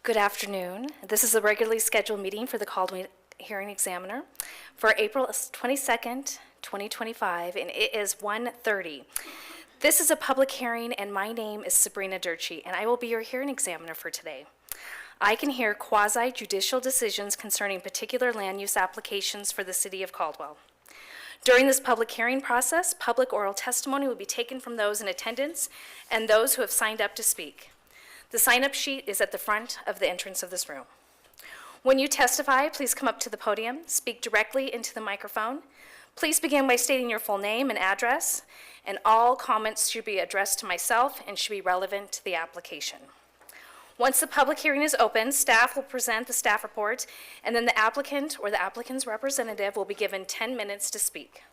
Good afternoon. This is a regularly scheduled meeting for the Caldwell Hearing Examiner for April 22nd, 2025, and it is 1:30. This is a public hearing, and my name is Sabrina Durchie, and I will be your hearing examiner for today. I can hear quasi-judicial decisions concerning particular land use applications for the City of Caldwell. During this public hearing process, public oral testimony will be taken from those in attendance and those who have signed up to speak. The sign-up sheet is at the front of the entrance of this room. When you testify, please come up to the podium, speak directly into the microphone. Please begin by stating your full name and address, and all comments should be addressed to myself and should be relevant to the application. Once the public hearing is open, staff will present the staff report, and then the applicant or the applicant's representative will be given 10 minutes to speak.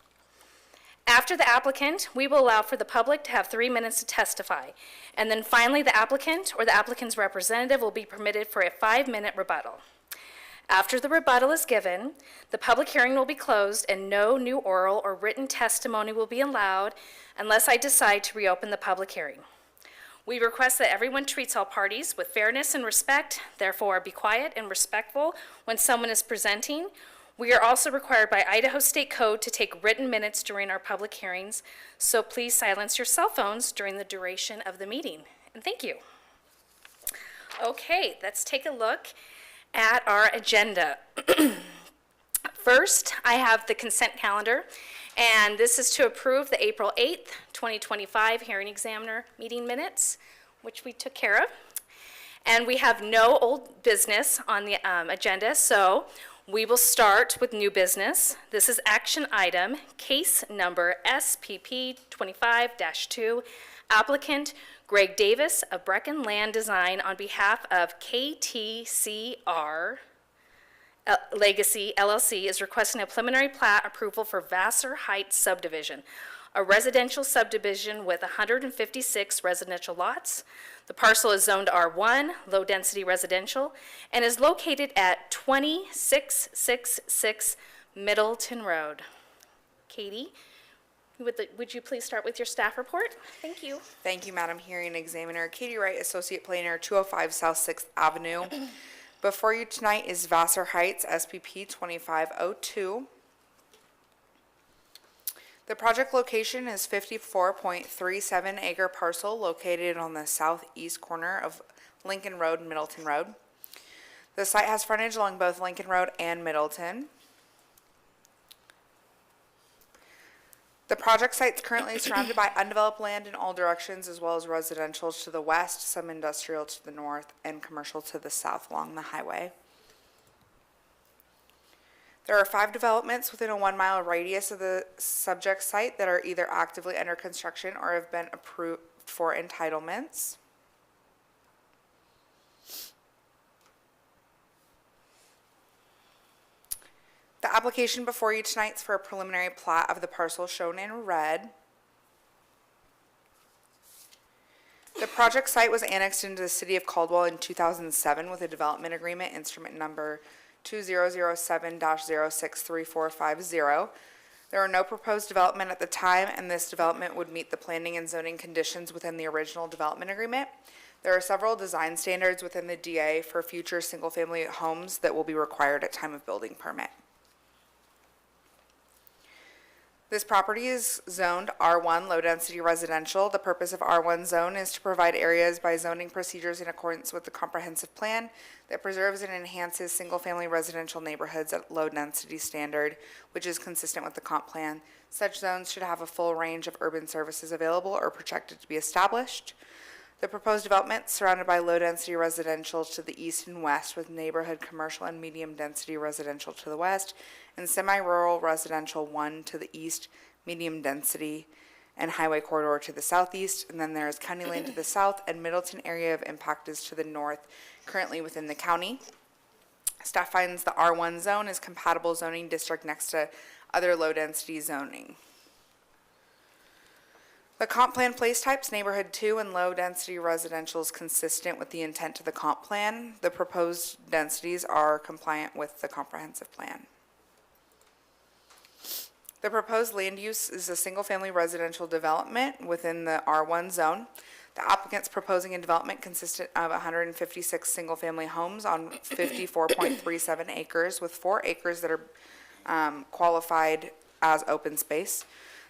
After the applicant, we will allow for the public to have 3 minutes to testify, and then finally the applicant or the applicant's representative will be permitted for a 5-minute rebuttal. After the rebuttal is given, the public hearing will be closed and no new oral or written testimony will be allowed unless I decide to reopen the public hearing. We request that everyone treats all parties with fairness and respect, therefore be quiet and respectful when someone is presenting. We are also required by Idaho State Code to take written minutes during our public hearings, so please silence your cell phones during the duration of the meeting. And thank you. Okay, let's take a look at our agenda. First, I have the consent calendar, and this is to approve the April 8th, 2025 hearing examiner meeting minutes, which we took care of. And we have no old business on the agenda, so we will start with new business. This is action item, case number SPP 25-2, applicant Greg Davis of Brecken Land Design on behalf of KTCR Legacy LLC is requesting a preliminary plat approval for Vassar Heights subdivision, a residential subdivision with 156 residential lots. The parcel is zoned R1, low density residential, and is located at 2666 Middleton Road. Katie, would you please start with your staff report? Thank you. Thank you, Madam Hearing Examiner. Katie Wright, Associate Planner, 205 South 6th Avenue. Before you tonight is Vassar Heights, SPP 2502. The project location is 54.37 acre parcel located on the southeast corner of Lincoln Road and Middleton Road. The site has frontage along both Lincoln Road and Middleton. The project site is currently surrounded by undeveloped land in all directions, as well as residential to the west, some industrial to the north, and commercial to the south along the highway. There are 5 developments within a 1-mile radius of the subject site that are either actively under construction or have been approved for entitlements. The application before you tonight is for a preliminary plat of the parcel shown in red. The project site was annexed into the City of Caldwell in 2007 with a development agreement, instrument number 2007-063450. There were no proposed development at the time, and this development would meet the planning and zoning conditions within the original development agreement. There are several design standards within the DA for future single-family homes that will be required at time of building permit. This property is zoned R1, low-density residential. The purpose of R1 zone is to provide areas by zoning procedures in accordance with the comprehensive plan that preserves and enhances single-family residential neighborhoods at low-density standard, which is consistent with the comp plan. Such zones should have a full range of urban services available or projected to be established. The proposed development is surrounded by low-density residential to the east and west, with neighborhood commercial and medium-density residential to the west, and semi-rural residential 1 to the east, medium-density, and highway corridor to the southeast. And then there is county land to the south, and Middleton area of impact is to the north, currently within the county. Staff finds the R1 zone is compatible zoning district next to other low-density zoning. The comp plan place types, neighborhood 2 and low density residential, is consistent with the intent of the comp plan. The proposed densities are compliant with the comprehensive plan. The proposed land use is a single-family residential development within the R1 zone. The applicant's proposing a development consistent of 156 single-family homes on 54.37 acres, with 4 acres that are qualified as open space.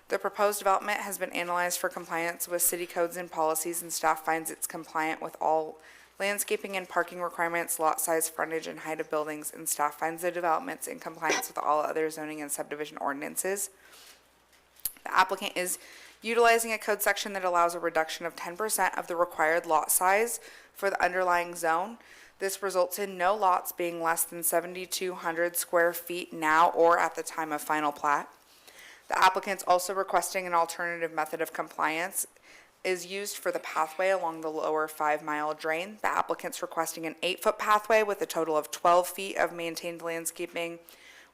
The proposed development has been analyzed for compliance with city codes and policies, and staff finds it's compliant with all landscaping and parking requirements, lot size, frontage, and height of buildings, and staff finds the developments in compliance with all other zoning and subdivision ordinances. The applicant is utilizing a code section that allows a reduction of 10% of the required lot size for the underlying zone. This results in no lots being less than 7,200 square feet now or at the time of final plat. The applicant's also requesting an alternative method of compliance is used for the pathway along the lower 5-mile drain. The applicant's requesting an 8-foot pathway with a total of 12 feet of maintained landscaping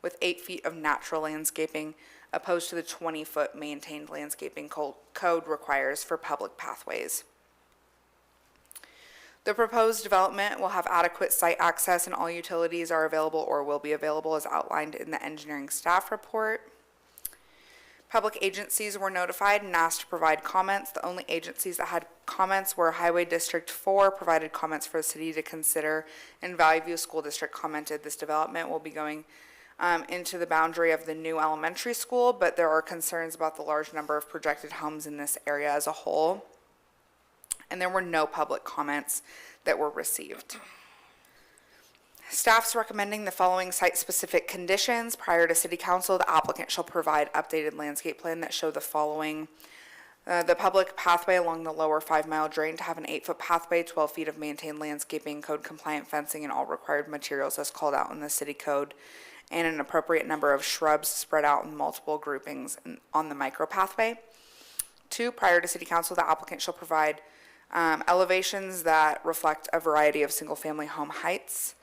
with 8 feet of natural landscaping, opposed to the 20-foot maintained landscaping code requires for public pathways. The proposed development will have adequate site access, and all utilities are available or will be available as outlined in the engineering staff report. Public agencies were notified and asked to provide comments. The only agencies that had comments were Highway District 4 provided comments for the city to consider, and Valley View School District commented this development will be going into the boundary of the new elementary school, but there are concerns about the large number of projected homes in this area as a whole. And there were no public comments that were received. Staff's recommending the following site-specific conditions. Prior to City Council, the applicant shall provide updated landscape plan that show the following. The public pathway along the lower 5-mile drain to have an 8-foot pathway, 12 feet of maintained landscaping, code-compliant fencing, and all required materials as called out in the city code, and an appropriate number of shrubs spread out in multiple groupings on the micro pathway. 2, prior to City Council, the applicant shall provide elevations that reflect a variety of single-family home heights.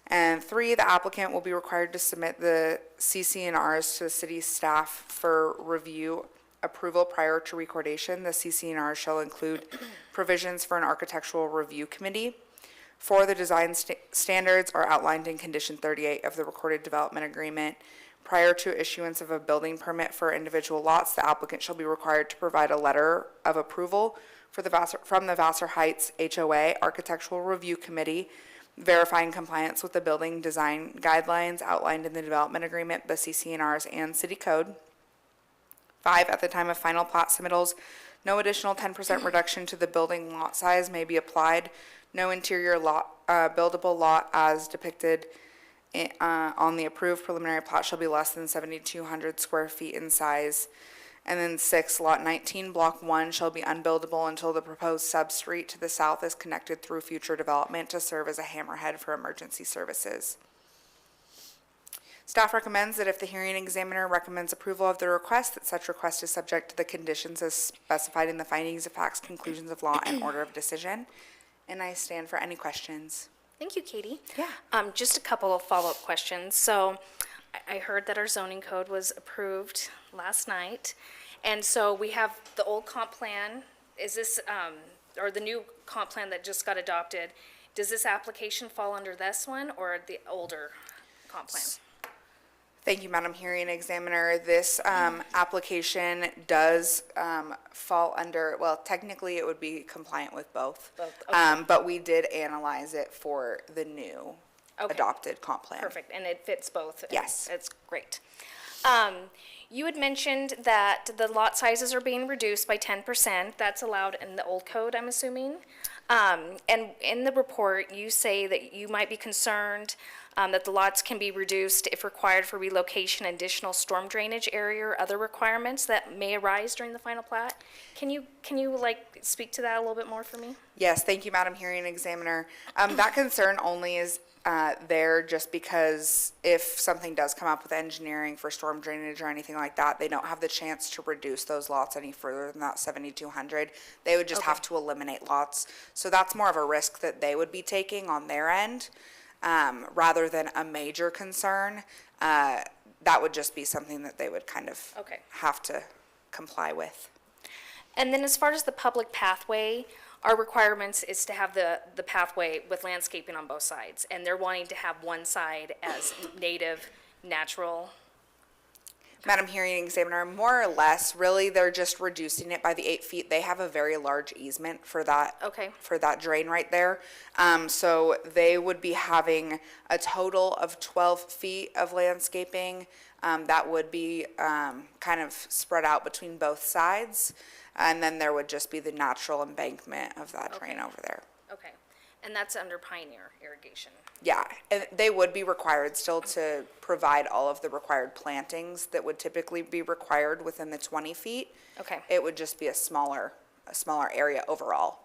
And 3, the applicant will be required to submit the CC&Rs to the city staff for review approval prior to recordation. The CC&Rs shall include provisions for an architectural review committee. 4, the design standards are outlined in Condition 38 of the recorded development agreement. Prior to issuance of a building permit for individual lots, the applicant shall be required to provide a letter of approval from the Vassar Heights HOA Architectural Review Committee, verifying compliance with the building design guidelines outlined in the development agreement, the CC&Rs, and city code. 5, at the time of final plat submittals, no additional 10% reduction to the building lot size may be applied. No interior lot, buildable lot as depicted on the approved preliminary plat shall be less than 7,200 square feet in size. And then 6, lot 19, block 1 shall be unbuildable until the proposed sub-street to the south is connected through future development to serve as a hammerhead for emergency services. Staff recommends that if the hearing examiner recommends approval of the request, that such request is subject to the conditions as specified in the findings of facts, conclusions of law, and order of decision. And I stand for any questions. Thank you, Katie. Yeah. Just a couple of follow-up questions. So I heard that our zoning code was approved last night. And so we have the old comp plan. Is this, or the new comp plan that just got adopted, does this application fall under this one or the older comp plan? Thank you, Madam Hearing Examiner. This application does fall under, well, technically it would be compliant with both. Both, okay. But we did analyze it for the new Okay. adopted comp plan. Perfect, and it fits both. and Yes. It's great. You had mentioned that the lot sizes are being reduced by 10%. That's allowed in the old code, I'm assuming. And in the report, you say that you might be concerned that the lots can be reduced if required for relocation, additional storm drainage area, or other requirements that may arise during the final plat. Can you like speak to that a little bit more for me? Yes, thank you, Madam Hearing Examiner. That concern only is there just because if something does come up with engineering for storm drainage or anything like that, they don't have the chance to reduce those lots any further than that 7,200. They would just have to eliminate lots. So that's more of a risk that they would be taking on their end, rather than a major concern. That would just be something that they would kind of have to comply with. And then as far as the public pathway, our requirements is to have the pathway with landscaping on both sides, and they're wanting to have one side as native, natural Madam Hearing Examiner, more or less, really, they're just reducing it by the 8 feet. They have a very large easement for that. Okay. For that drain right there. So they would be having a total of 12 feet of landscaping. That would be, kind of spread out between both sides. And then there would just be the natural embankment of that drain Okay. over there. Okay. And that's under Pioneer irrigation. Yeah, and they would be required still to provide all of the required plantings that would typically be required within the 20 feet. Okay. It would just be a smaller area overall.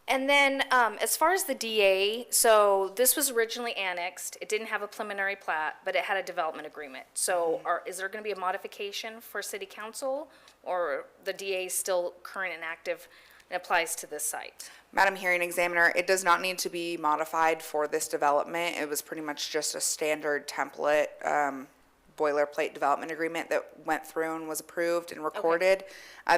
And then, as far as the DA, so this was originally annexed. It didn't have a preliminary plat, but it had a development agreement. So is there gonna be a modification for city council? Or the DA is still current and active and applies to this site? Madam Hearing Examiner, it does not need to be modified for this development. It was pretty much just a standard template, boilerplate development agreement that went through and was approved and recorded.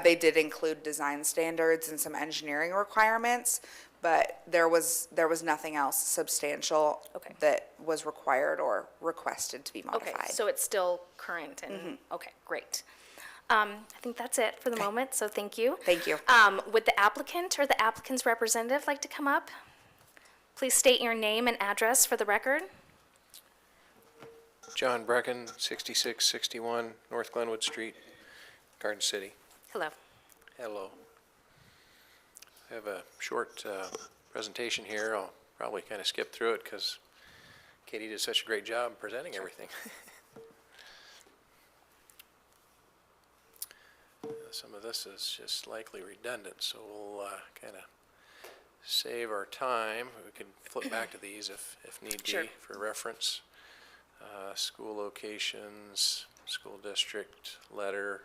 They did include design standards and some engineering requirements, but there was nothing else substantial Okay. that was required or requested to be Okay, modified. so it's still current and, okay, great. I think that's it for the moment, so thank you. Thank you. Would the applicant or the applicant's representative like to come up? Please state your name and address for the record. John Brecken, 6661 North Glenwood Street, Garden City. Hello. Hello. I have a short presentation here. I'll probably kind of skip through it because Katie did such a great job presenting everything. Some of this is just likely redundant, so we'll kind of save our time. We can flip back to these if need Sure. be for reference. School locations, school district letter,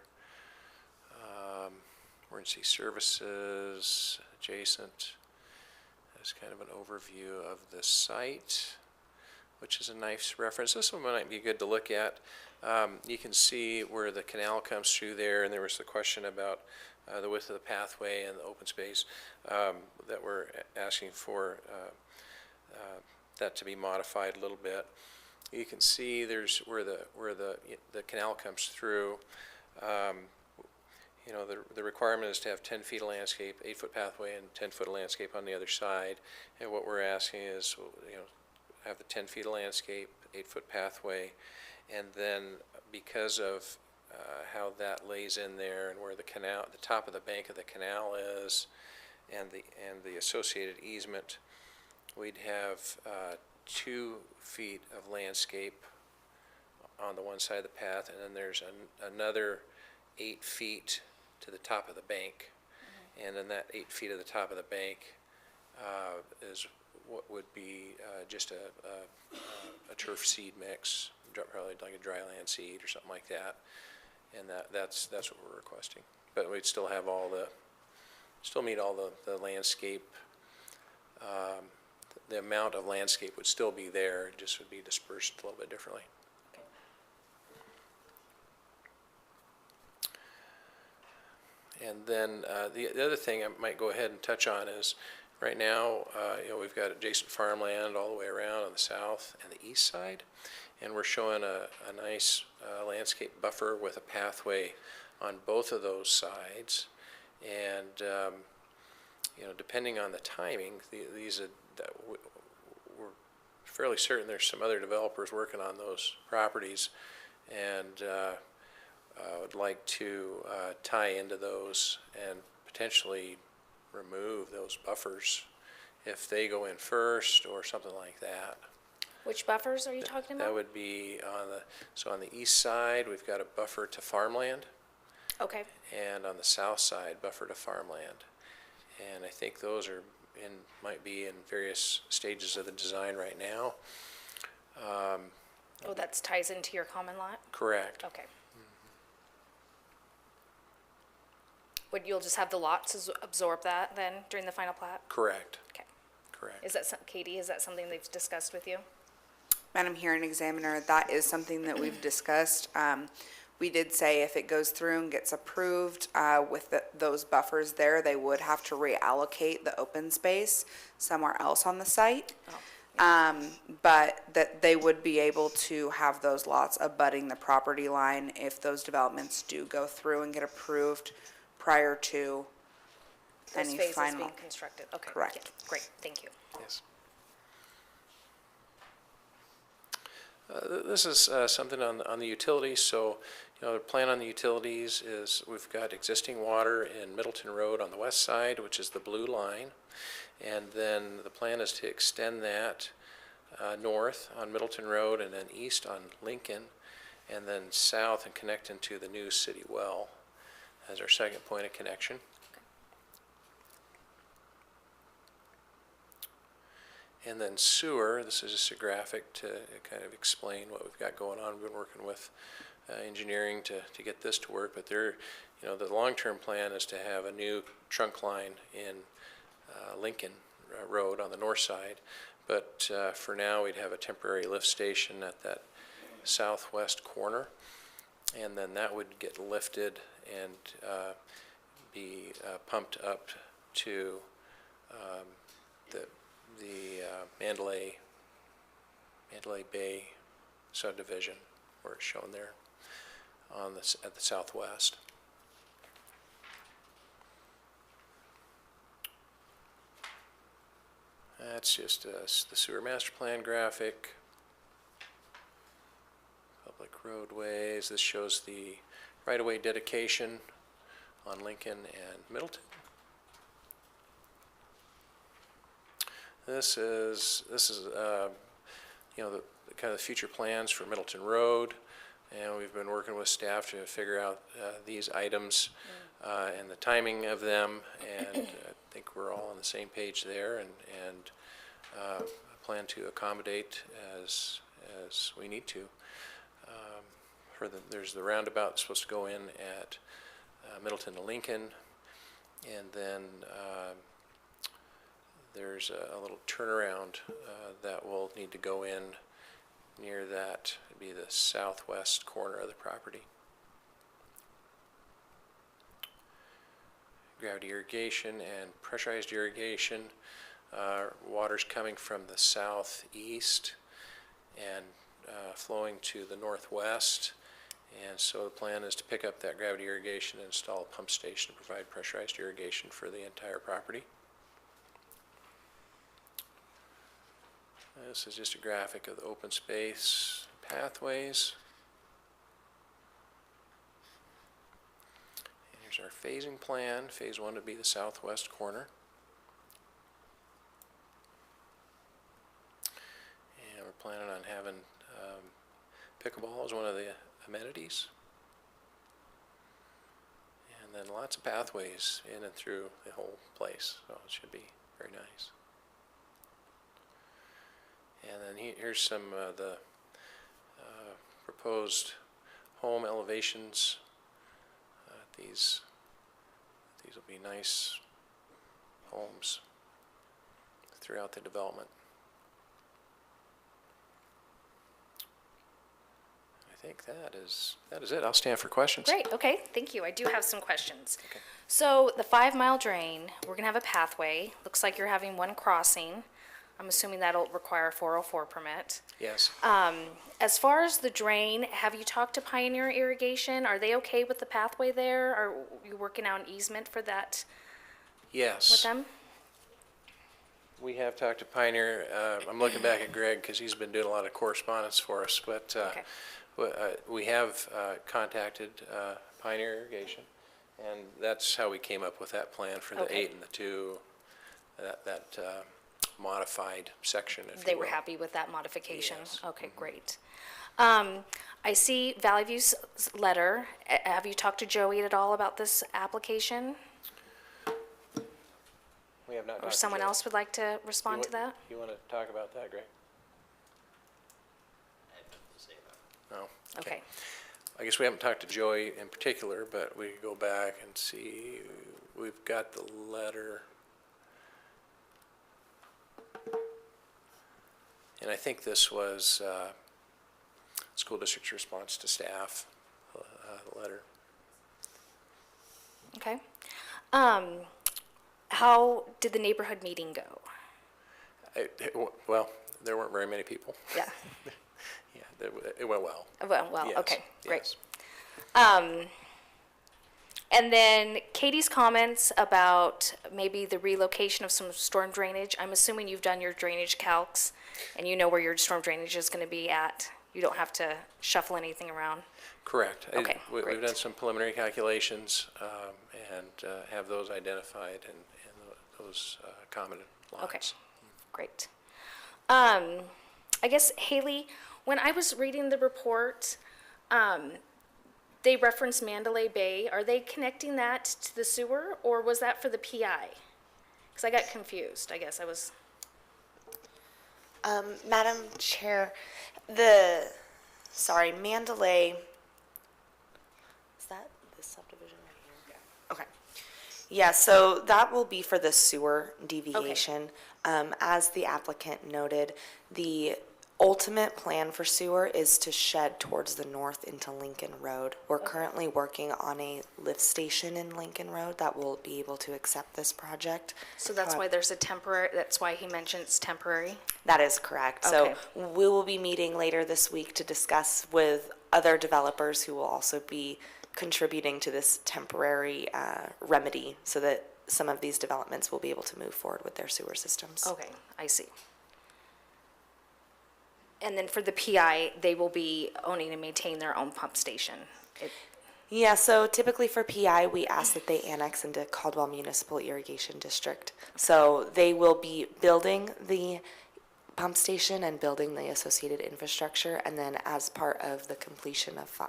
emergency services adjacent. That's kind of an overview of the site, which is a nice reference. This one might be good to look at. You can see where the canal comes through there, and there was the question about the width of the pathway and the open space that we're asking for that to be modified a little bit. You can see there's where the canal comes through. You know, the requirement is to have 10 feet of landscape, 8-foot pathway, and 10-foot landscape on the other side. And what we're asking is, you know, have the 10 feet of landscape, 8-foot pathway, and then because of how that lays in there and where the canal, the top of the bank of the canal is, and the associated easement, we'd have 2 feet of landscape on the one side of the path, and then there's another 8 feet to the top of the bank. And then that 8 feet of the top of the bank is what would be just a turf seed mix, probably like a dry land seed or something like that. And that's what we're requesting. But we'd still have still meet all the landscape, the amount of landscape would still be there, it just would be dispersed a little bit differently. And then the other thing I might go ahead and touch on is, right now, you know, we've got adjacent farmland all the way around on the south and the east side, and we're showing a nice landscape buffer with a pathway on both of those sides. And you know, depending on the timing, we're fairly certain there's some other developers working on those properties, and would like to tie into those and potentially remove those buffers if they go in first or something like that. Which buffers are you talking That about? would be on the east side, we've got a buffer to farmland, Okay, and on the south side, buffer to farmland. And I think those might be in various stages of the design right now. oh, that ties into your common lot? Correct. Okay. You'll just have the lots absorb that then during the final plat? Correct. Okay. Correct. Is that, Katie, is that something they've discussed with you? Madam Hearing Examiner, that is something that we've discussed. We did say if it goes through and gets approved with those buffers there, they would have to reallocate the open space somewhere else on the site. But that they would be able to have those lots abutting the property line if those developments do go through and get approved prior to Those any phases final. being constructed, okay. Correct. Yeah, great, thank you. Yes. This is something on the utilities. So, the plan on the utilities is we've got existing water in Middleton Road on the west side, which is the blue line. And then the plan is to extend that north on Middleton Road and then east on Lincoln, and then south and connect into the new city well as our second point of connection. And then sewer, this is just a graphic to kind of explain what we've got going on. We've been working with engineering to get this to work, but the long-term plan is to have a new trunk line in Lincoln Road on the north side. But for now, we'd have a temporary lift station at that southwest corner, and then that would get lifted and be pumped up to the Mandalay Bay subdivision, where it's shown there at the southwest. That's just the sewer master plan graphic. Public roadways. This shows the right-of-way dedication on Lincoln and Middleton. This is the kind of the future plans for Middleton Road, and we've been working with staff to figure out these items and the timing of them, and I think we're all on the same page there, and plan to accommodate as we need to. There's the roundabout that's supposed to go in at Middleton to Lincoln, and then there's a little turnaround that will need to go in near that. It'd be the southwest corner of the property. Gravity irrigation and pressurized irrigation. Water's coming from the southeast and flowing to the northwest. And so the plan is to pick up that gravity irrigation and install a pump station to provide pressurized irrigation for the entire property. This is just a graphic of the open space pathways. And here's our phasing plan. Phase 1 would be the southwest corner. And we're planning on having pickleball as one of the amenities. And then lots of pathways in and through the whole place, so it should be very nice. And then here's some of the proposed home elevations. These will be nice homes throughout the development. I think that is it. I'll stand for questions. Great, okay, thank you. I do have some questions. Okay. So the 5-mile drain, we're gonna have a pathway. Looks like you're having one crossing. I'm assuming that'll require a 404 permit. Yes. As far as the drain, have you talked to Pioneer Irrigation? Are they okay with the pathway there? Are you working out an easement for that Yes. with them? We have talked to Pioneer. I'm looking back at Greg because he's been doing a lot of correspondence for us. But Okay. we have contacted Pioneer Irrigation, and that's how we came up with that plan for the Okay. 8 and the 2, that modified section, if They you were will. happy with that modification? Yes. Okay, great. I see Valley View's letter. Have you talked to Joey at all about this application? We have not. Or talked to someone Joe. else would like to respond to that? You want to talk about that, Greg? No. Okay. I guess we haven't talked to Joey in particular, but we could go back and see. We've got the letter. And I think this was school district's response to staff, the letter. Okay. How did the neighborhood meeting go? Well, there weren't very many people. Yeah. Yeah, it went well. Well, Yes, okay, great. yes. And then Katie's comments about maybe the relocation of some storm drainage. I'm assuming you've done your drainage calcs and you know where your storm drainage is going to be at. You don't have to shuffle anything around. Correct. Okay, We've great. done some preliminary calculations and have those identified and those commented lots. Okay, great. I guess, Haley, when I was reading the report, they referenced Mandalay Bay. Are they connecting that to the sewer, or was that for the PI? Because I got confused, I guess I was, Madam Chair, Mandalay, is that this subdivision right here? Okay. Yeah, so that will be for the sewer deviation. As the applicant noted, the ultimate plan for sewer is to shed towards the north into Lincoln Road. We're currently working on a lift station in Lincoln Road that will be able to accept this project. so that's why there's a temporary, that's why he mentioned it's temporary? That is correct. Okay. So we will be meeting later this week to discuss with other developers who will also be contributing to this temporary remedy so that some of these developments will be able to move forward with their sewer systems. Okay, I see. And then for the PI, they will be owning and maintaining their own pump station. Yeah, so typically for PI, we ask that they annex into Caldwell Municipal Irrigation District. So they will be building the pump station and building the associated infrastructure, and then as part of the completion of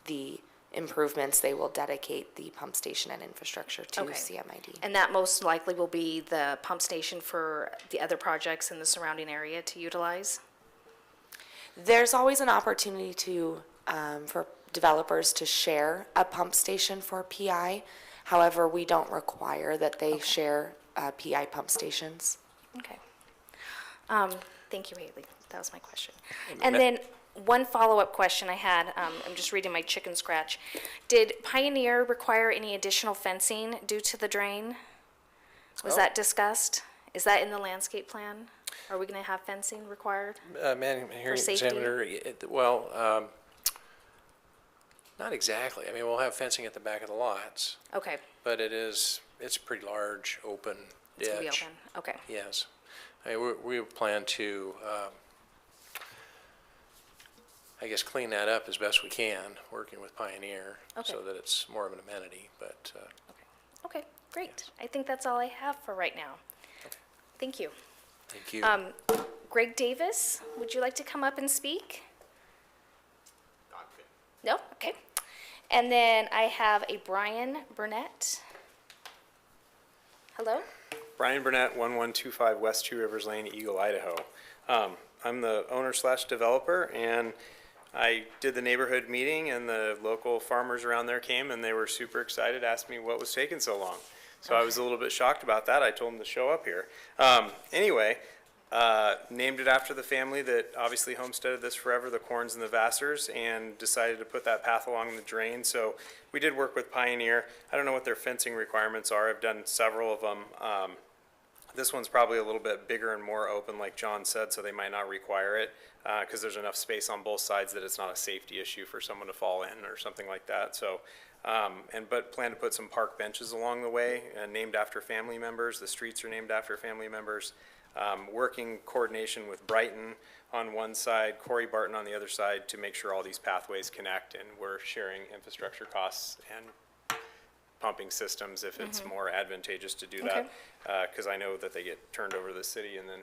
the improvements, they will dedicate the pump station and infrastructure to Okay. CMID. And that most likely will be the pump station for the other projects in the surrounding area to utilize? There's always an opportunity to, for developers to share a pump station for PI. However, we don't require that they share PI pump stations. Okay. Thank you, Haley. That was my question. And then one follow-up question I had, I'm just reading my chicken scratch. Did Pioneer require any additional fencing due to the drain? Was that discussed? Is that in the landscape plan? Are we going to have fencing required? Madam Hearing safety? Examiner, not exactly. I mean, we'll have fencing at the back of the lots, Okay, but it's a pretty large, open ditch. it's going to be open, okay. Yes. I mean, we plan to, I guess, clean that up as best we can, working with Pioneer, so Okay. that it's more of an amenity, but, Okay, great. I think that's all I have for right now. Thank you. thank you. Greg Davis, would you like to come up and speak? No? Okay. And then I have a Brian Burnett. Hello? Brian Burnett, 1125 West Two Rivers Lane, Eagle, Idaho. I'm the owner/developer, and I did the neighborhood meeting, and the local farmers around there came, and they were super excited, asked me what was taking so long. So I was a little bit shocked about that. I told them to show up here. Anyway, named it after the family that obviously homesteaded this forever, the Corns and the Vassars, and decided to put that path along the drain. So we did work with Pioneer. I don't know what their fencing requirements are. I've done several of them. This one's probably a little bit bigger and more open, like John said, so they might not require it because there's enough space on both sides that it's not a safety issue for someone to fall in or something like that. So, but plan to put some park benches along the way, named after family members. The streets are named after family members. Working coordination with Brighton on one side, Corey Barton on the other side to make sure all these pathways connect, and we're sharing infrastructure costs and pumping systems if it's more advantageous to do that. Because I know that they get turned over to the city and then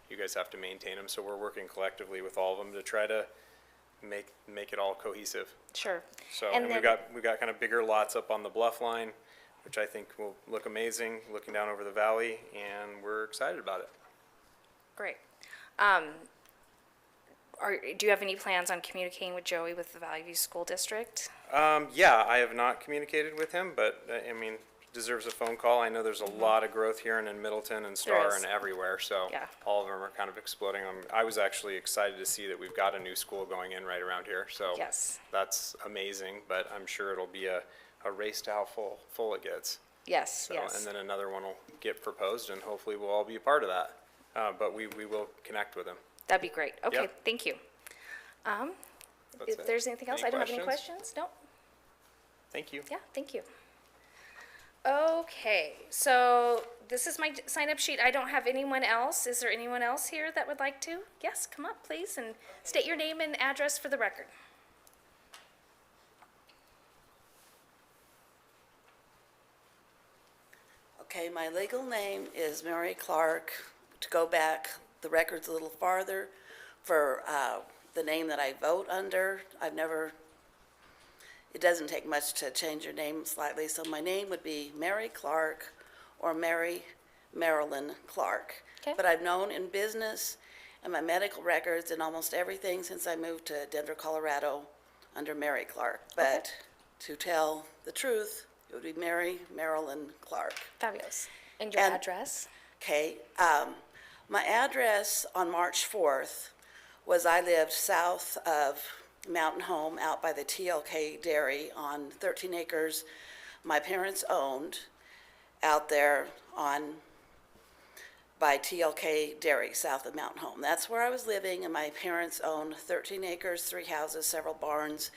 you guys have to maintain them. So we're working collectively with all of them to try to make it all cohesive. Sure. So, And and then- we've got kind of bigger lots up on the bluff line, which I think will look amazing, looking down over the valley, and we're excited about it. Great. Do you have any plans on communicating with Joey with the Valley View School District? Yeah, I have not communicated with him, but, I mean, deserves a phone call. I know there's a lot of growth here and in Middleton and Star is. and everywhere, so Yeah. all of them are kind of exploding. I was actually excited to see that we've got a new school going in right around here, so Yes. that's amazing, but I'm sure it'll be a race to how full it gets. Yes, So, yes. and then another one will get proposed, and hopefully we'll all be a part of that. but we will connect with them. That'd be great. Okay, Yep. thank you. That's If it. there's anything else, Any I don't have any questions? questions. No? Thank you. Yeah, thank you. Okay, so this is my sign-up sheet. I don't have anyone else. Is there anyone else here that would like to? Yes, come up, please, and state your name and address for the record. Okay, my legal name is Mary Clark. To go back the records a little farther, for the name that I vote under, it doesn't take much to change your name slightly, so my name would be Mary Clark or Mary Marilyn Clark. Okay. But I've known in business and my medical records and almost everything since I moved to Denver, Colorado, under Mary Clark. But to tell the truth, it would be Mary Marilyn Clark. Fabulous. And your And- address? Okay, my address on March 4th was I lived south of Mountain Home out by the TLK Dairy on 13 acres my parents owned out there by TLK Dairy south of Mountain Home. That's where I was living, and my parents owned 13 acres, 3 houses, several barns,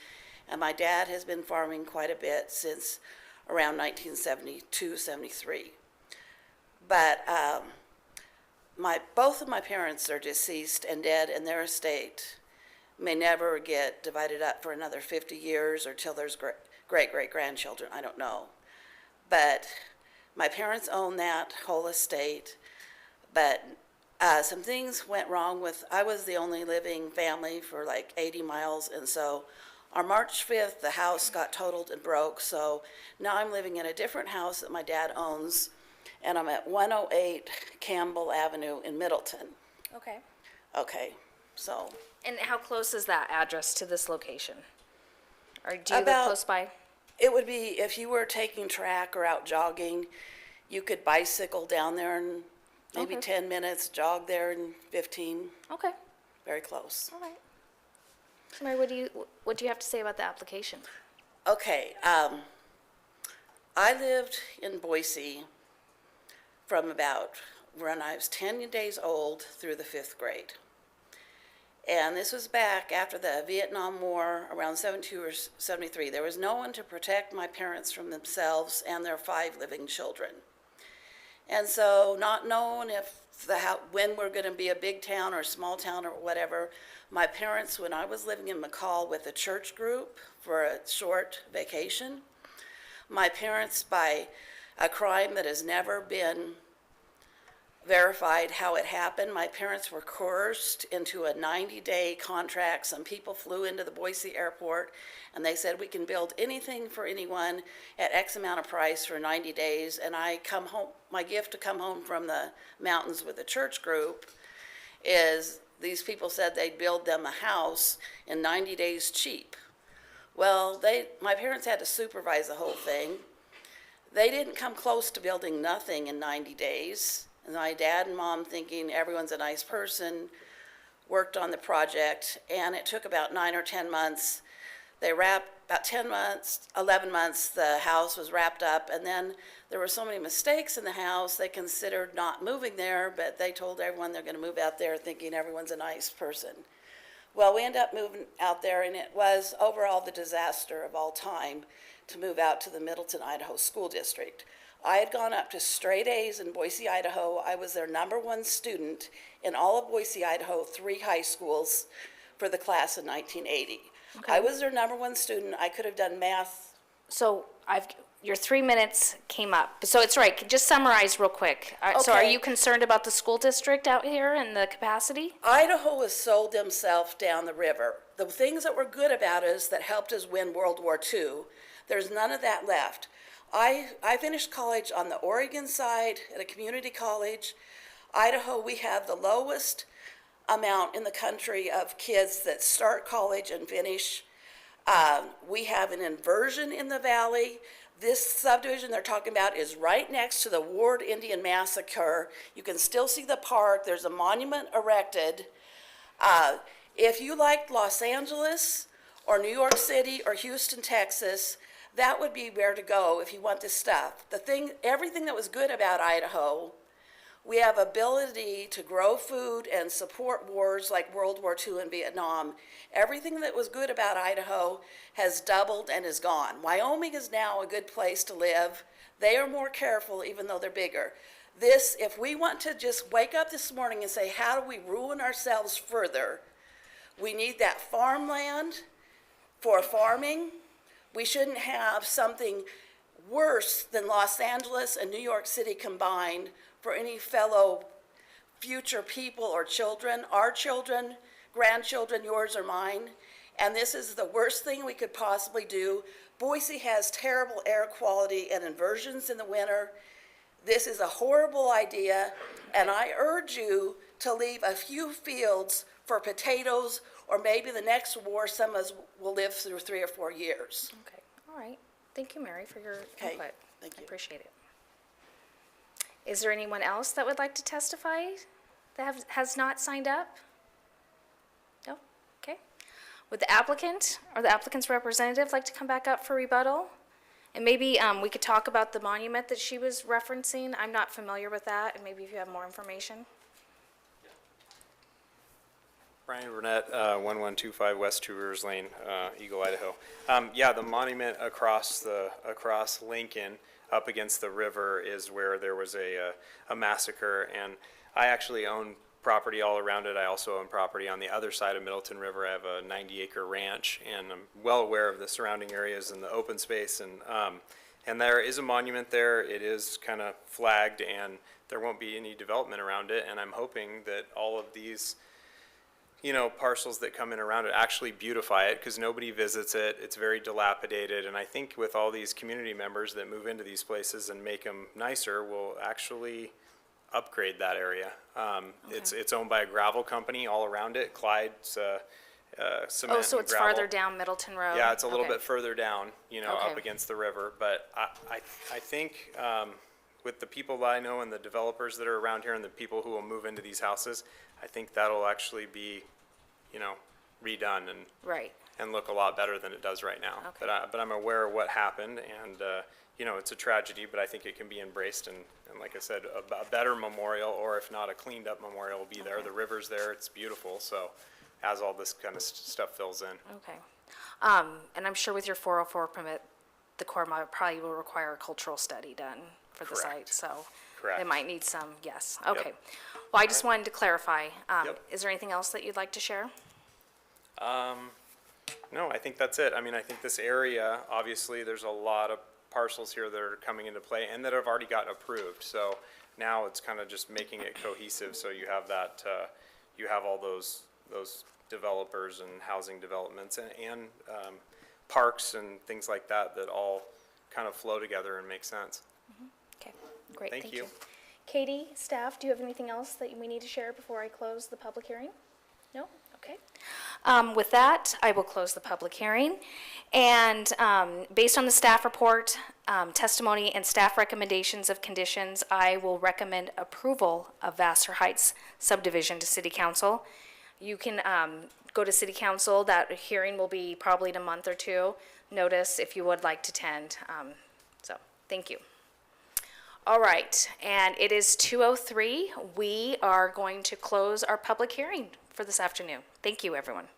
and my dad has been farming quite a bit since around 1972, 73. But both of my parents are deceased and dead, and their estate may never get divided up for another 50 years or till there's great-great-grandchildren, I don't know. But my parents own that whole estate, but some things went wrong I was the only living family for like 80 miles, and so on March 5th, the house got totaled and broke, so now I'm living in a different house that my dad owns, and I'm at 108 Campbell Avenue in Middleton. Okay. Okay, so And how close is that address to this location? Or do you live About- close by? it would be, if you were taking track or out jogging, you could bicycle down there in maybe Okay. 10 minutes, jog there in 15, Okay, very close. all right. So Mary, what do you have to say about the application? Okay, I lived in Boise from about when I was 10 days old through the 5th grade. And this was back after the Vietnam War, around 72 or 73. There was no one to protect my parents from themselves and their 5 living children. And so, not knowing when we're going to be a big town or a small town or whatever, my parents, when I was living in McCall with a church group for a short vacation, my parents, by a crime that has never been verified how it happened, my parents were coerced into a 90-day contract. Some people flew into the Boise airport, and they said, we can build anything for anyone at X amount of price for 90 days. And I come home, my gift to come home from the mountains with the church group is these people said they'd build them a house in 90 days cheap. Well, my parents had to supervise the whole thing. They didn't come close to building nothing in 90 days. And my dad and mom, thinking everyone's a nice person, worked on the project, and it took about 9 or 10 months. They wrapped, about 10 months, 11 months, the house was wrapped up, and then there were so many mistakes in the house, they considered not moving there, but they told everyone they're gonna move out there thinking everyone's a nice person. Well, we ended up moving out there, and it was overall the disaster of all time to move out to the Middleton, Idaho School District. I had gone up to straight A's in Boise, Idaho. I was their #1 student in all of Boise, Idaho, 3 high schools for the class in 1980. Okay. I was their #1 student. I could have done math. So your 3 minutes came up. So it's right, just summarize real quick. So are Okay. you concerned about the school district out here and the capacity? Idaho has sold themselves down the river. The things that were good about us that helped us win World War II, there's none of that left. I finished college on the Oregon side at a community college. Idaho, we have the lowest amount in the country of kids that start college and finish. We have an inversion in the valley. This subdivision they're talking about is right next to the Ward Indian Massacre. You can still see the park. There's a monument erected. If you liked Los Angeles or New York City or Houston, Texas, that would be where to go if you want this stuff. Everything that was good about Idaho We have ability to grow food and support wars like World War II and Vietnam. Everything that was good about Idaho has doubled and is gone. Wyoming is now a good place to live. They are more careful even though they're bigger. This, if we want to just wake up this morning and say, how do we ruin ourselves further? We need that farmland for farming. We shouldn't have something worse than Los Angeles and New York City combined for any fellow future people or children, our children, grandchildren, yours or mine. And this is the worst thing we could possibly do. Boise has terrible air quality and inversions in the winter. This is a horrible idea, and I urge you to leave a few fields for potatoes, or maybe the next war some of us will live through 3 or 4 years. Okay, all right. Thank you, Mary, for your Okay, input. thank I you. appreciate it. Is there anyone else that would like to testify that has not signed up? No? Okay. Would the applicant or the applicant's representative like to come back up for rebuttal? And maybe we could talk about the monument that she was referencing. I'm not familiar with that, and maybe if you have more information. Brian Burnett, 1125 West Two Rivers Lane, Eagle, Idaho. Yeah, the monument across Lincoln, up against the river, is where there was a massacre, and I actually own property all around it. I also own property on the other side of Middleton River. I have a 90-acre ranch, and I'm well aware of the surrounding areas and the open space, and there is a monument there. It is kind of flagged, and there won't be any development around it, and I'm hoping that all of these parcels that come in around it actually beautify it, because nobody visits it. It's very dilapidated, and I think with all these community members that move into these places and make them nicer, we'll actually upgrade that area. It's owned by a gravel company all around it, Clyde's cement and gravel. Oh, so it's farther down Middleton Road? Yeah, it's a little Okay. bit further down, up Okay. against the river. But I think with the people that I know and the developers that are around here and the people who will move into these houses, I think that'll actually be, redone Right. and look a lot better than it does right now. Okay. But I'm aware of what happened, and it's a tragedy, but I think it can be embraced, and like I said, a better memorial, or if not a cleaned up memorial, will be there. Okay. The river's there, it's beautiful, so as all this kind of stuff fills in. Okay. And I'm sure with your 404 permit, the Corps probably will require a cultural study done for the site, Correct. so. Correct. It might need some, yes, okay. Well, I just wanted to clarify. Yep. Is there anything else that you'd like to share? No, I think that's it. I mean, I think this area, obviously, there's a lot of parcels here that are coming into play and that have already gotten approved. So now it's kind of just making it cohesive, so you have that, you have all those developers and housing developments and parks and things like that that all kind of flow together and make sense. Okay, great, Thank thank you. you. Katie, staff, do you have anything else that we need to share before I close the public hearing? No? Okay. With that, I will close the public hearing. And based on the staff report, testimony, and staff recommendations of conditions, I will recommend approval of Vassar Heights subdivision to City Council. You can go to City Council. That hearing will be probably in a month or two. Notice if you would like to attend. So, thank you. All right, and it is 2:03. We are going to close our public hearing for this afternoon. Thank you, everyone.